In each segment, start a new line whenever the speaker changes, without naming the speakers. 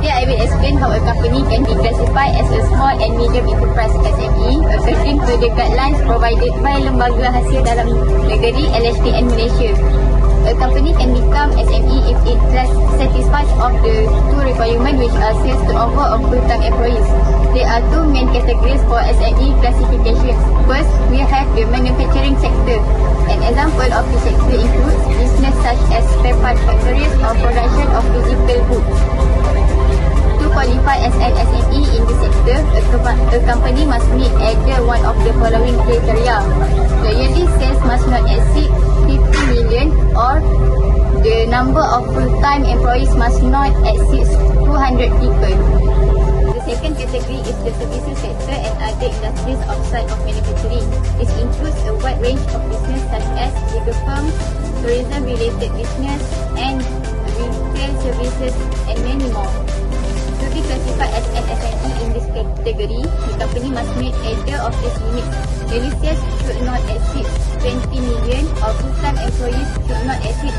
Here I will explain how a company can be classified as a small and medium enterprise SME according to the guidelines provided by Lembaga Hasil Dalam Negeri LHDN Malaysia. A company can become SME if it satisfies of the two requirements, which are sales turnover of full-time employees. There are two main categories for SME classifications. First, we have the manufacturing sector. An example of the sector includes business such as spare part factories or production of physical goods. To qualify as an SME in this sector, a company must meet either one of the following criteria. The yearly sales must not exceed 50 million or the number of full-time employees must not exceed 200 people. The second category is the services sector and other industries outside of manufacturing. This includes a wide range of business such as legal firms, tourism-related business, and retail services, and many more. To be classified as an SME in this category, the company must meet either of these limits. Daily sales should not exceed 20 million or full-time employees should not exceed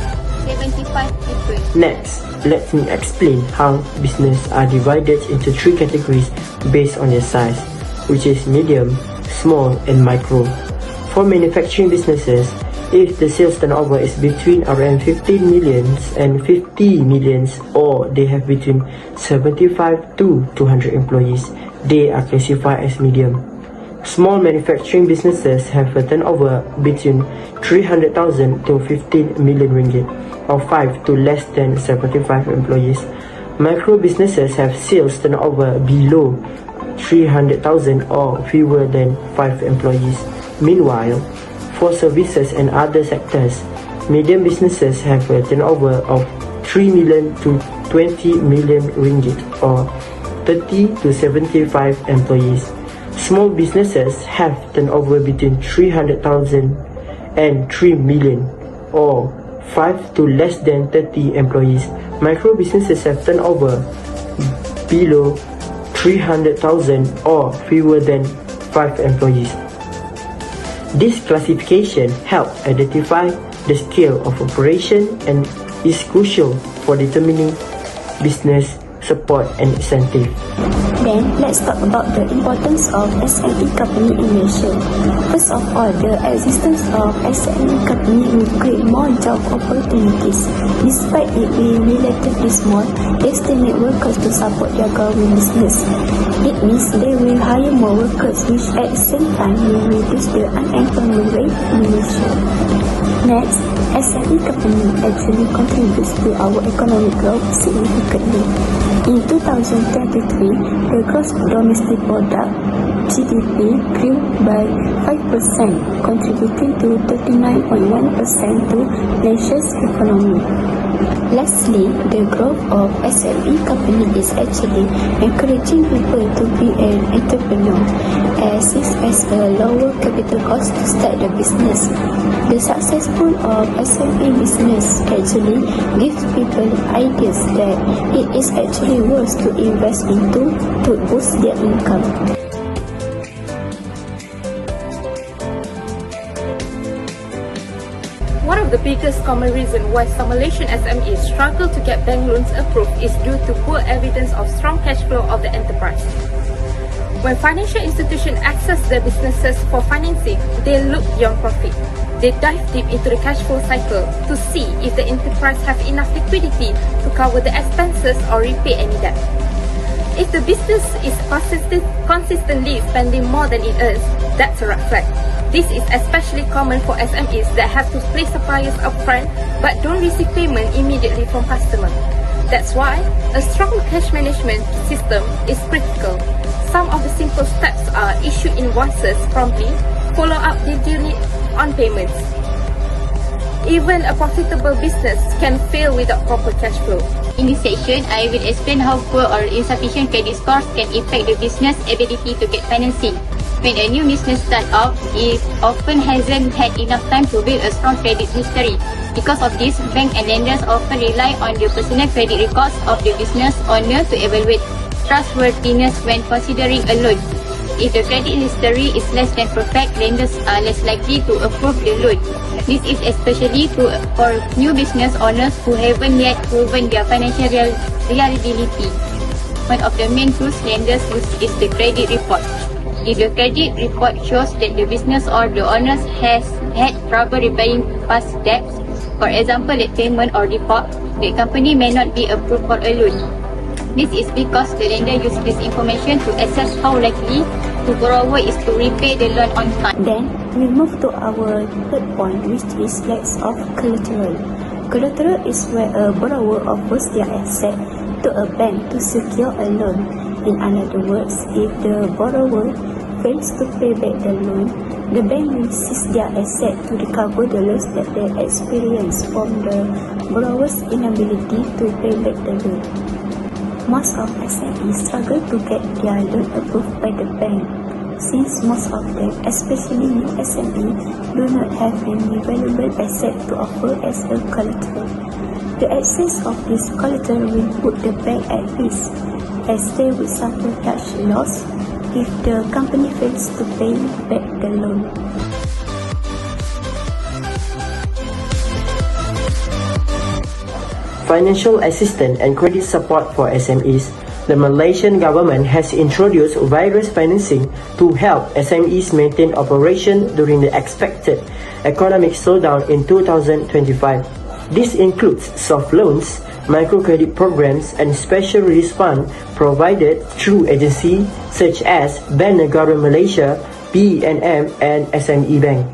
75 people.
Next, let me explain how business are divided into three categories based on their size, which is medium, small, and micro. For manufacturing businesses, if the sales turnover is between around 15 millions and 50 millions, or they have between 75 to 200 employees, they are classified as medium. Small manufacturing businesses have a turnover between 300,000 to 15 million ringgit, or 5 to less than 75 employees. Micro businesses have sales turnover below 300,000 or fewer than 5 employees. Meanwhile, for services and other sectors, medium businesses have a turnover of 3 million to 20 million ringgit, or 30 to 75 employees. Small businesses have turnover between 300,000 and 3 million, or 5 to less than 30 employees. Micro businesses have turnover below 300,000 or fewer than 5 employees. This classification helps identify the scale of operation and is crucial for determining business support and incentive.
Then, let's talk about the importance of SME company in Malaysia. First of all, the existence of SME company will create more job opportunities. Despite it being relatively small, they still need workers to support their growing business. It means they will hire more workers, which at the same time will reduce the unemployment rate in Malaysia. Next, SME company actually contributes to our economic growth significantly. In 2023, the gross domestic product (GDP) grew by 5%, contributing to 39.1% to Malaysia's economy. Lastly, the growth of SME company is actually encouraging people to be an entrepreneur, as it has a lower capital cost to start the business. The successful of SME business actually gives people ideas that it is actually worth to invest into to boost their income.
One of the biggest common reasons why some Malaysian SMEs struggle to get bank loans approved is due to poor evidence of strong cash flow of the enterprise. When financial institutions access their businesses for financing, they look beyond profit. They dive deep into the cash flow cycle to see if the enterprise have enough liquidity to cover the expenses or repay any debt. If the business is consistently spending more than it earns, that's a red flag. This is especially common for SMEs that have to pay suppliers upfront but don't receive payment immediately from customers. That's why a strong cash management system is critical. Some of the simple steps are issue invoices promptly, follow up diligently on payments. Even a profitable business can fail without proper cash flow.
In this section, I will explain how poor or insufficient credit scores can affect the business ability to get financing. When a new business starts out, it often hasn't had enough time to build a strong credit history. Because of this, banks and lenders often rely on the personal credit records of the business owner to evaluate trustworthiness when considering a loan. If the credit history is less than perfect, lenders are less likely to approve the loan. This is especially true for new business owners who haven't yet proven their financial reliability. one of the main tools lenders use is the credit report. If the credit report shows that the business or the owners has had trouble repaying past debts, for example late payment or default, the company may not be approved for a loan. This is because the lender uses this information to assess how likely the borrower is to repay the loan on time.
Then, we move to our third point, which is lacks of collateral. Collateral is where a borrower offers their asset to a bank to secure a loan. In other words, if the borrower fails to pay back the loan, the bank will seize their asset to recover the loss that they experience from the borrower's inability to pay back the loan. Most of SMEs struggle to get their loan approved by the bank, since most of them, especially new SMEs, do not have any valuable asset to offer as a collateral. The excess of this collateral will put the bank at risk, as they will suffer cash loss if the company fails to pay back the loan.
Financial assistance and credit support for SMEs. The Malaysian government has introduced various financing to help SMEs maintain operation during the expected economic slowdown in 2025. This includes soft loans, microcredit programs, and special release fund provided through agencies such as Bank Negara Malaysia, BNM, and SME Bank.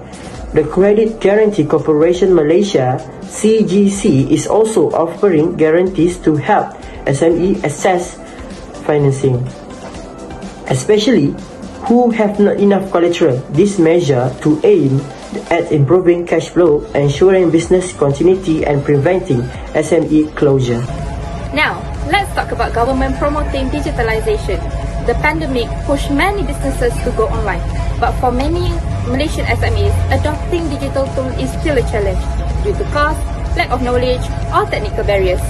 The Credit Guarantee Corporation Malaysia (CGC) is also offering guarantees to help SME access financing, especially who have not enough collateral. This measure to aim at improving cash flow, ensuring business continuity, and preventing SME closure.
Now, let's talk about government promoting digitalization. The pandemic pushed many businesses to go online, but for many Malaysian SMEs, adopting digital tools is still a challenge due to cost, lack of knowledge, or technical barriers.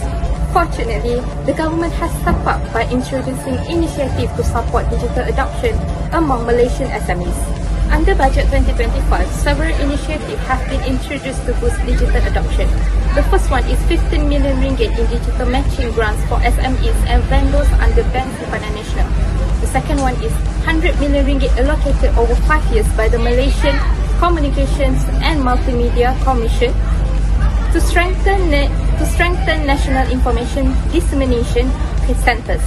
Fortunately, the government has stepped up by introducing initiatives to support digital adoption among Malaysian SMEs. Under Budget 2025, several initiatives have been introduced to boost digital adoption. The first one is 15 million ringgit in digital matching grants for SMEs and vendors under Bank Simpanan Nasional. The second one is 100 million ringgit allocated over 5 years by the Malaysian Communications and Multimedia Commission to strengthen national information dissemination centers.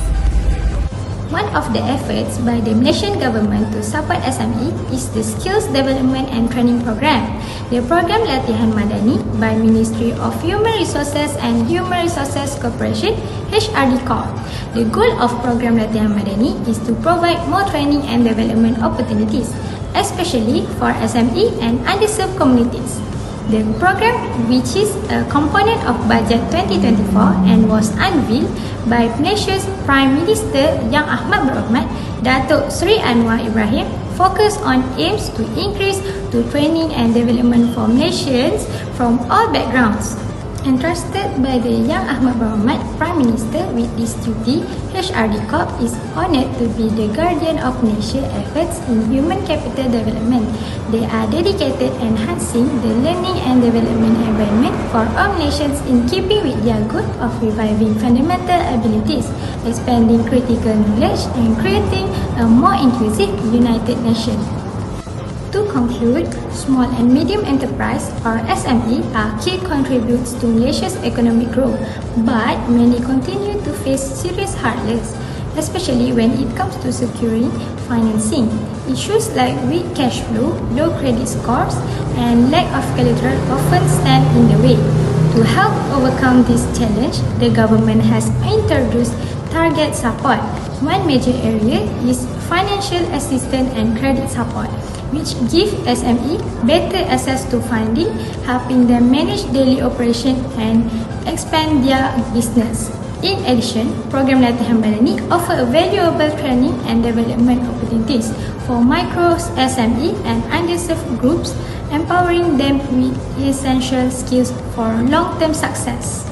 One of the efforts by the Malaysian government to support SME is the Skills Development and Training Program. The program Latihan Madani by Ministry of Human Resources and Human Resources Corporation (HRD Corp). The goal of program Latihan Madani is to provide more training and development opportunities, especially for SME and underserved communities. The program, which is a component of Budget 2024 and was unveiled by Malaysia's Prime Minister Yang Ahmad Berhormat Datuk Seri Anwar Ibrahim, focus on aims to increase to training and development for Malaysians from all backgrounds. Entrusted by the Yang Ahmad Berhormat Prime Minister with this duty, HRD Corp is honoured to be the guardian of Malaysia's efforts in human capital development. They are dedicated enhancing the learning and development environment for all nations in keeping with their goal of reviving fundamental abilities, expanding critical knowledge, and creating a more inclusive, united nation. To conclude, small and medium enterprise or SME are key contributors to Malaysia's economic growth, but many continue to face serious hurdles, especially when it comes to securing financing. Issues like weak cash flow, low credit scores, and lack of collateral often stand in the way. To help overcome this challenge, the government has introduced target support. One major area is financial assistance and credit support, which give SME better access to funding, helping them manage daily operation and expand their business. In addition, Program Latihan Madani offer valuable training and development opportunities for micro SME and underserved groups, empowering them with essential skills for long-term success.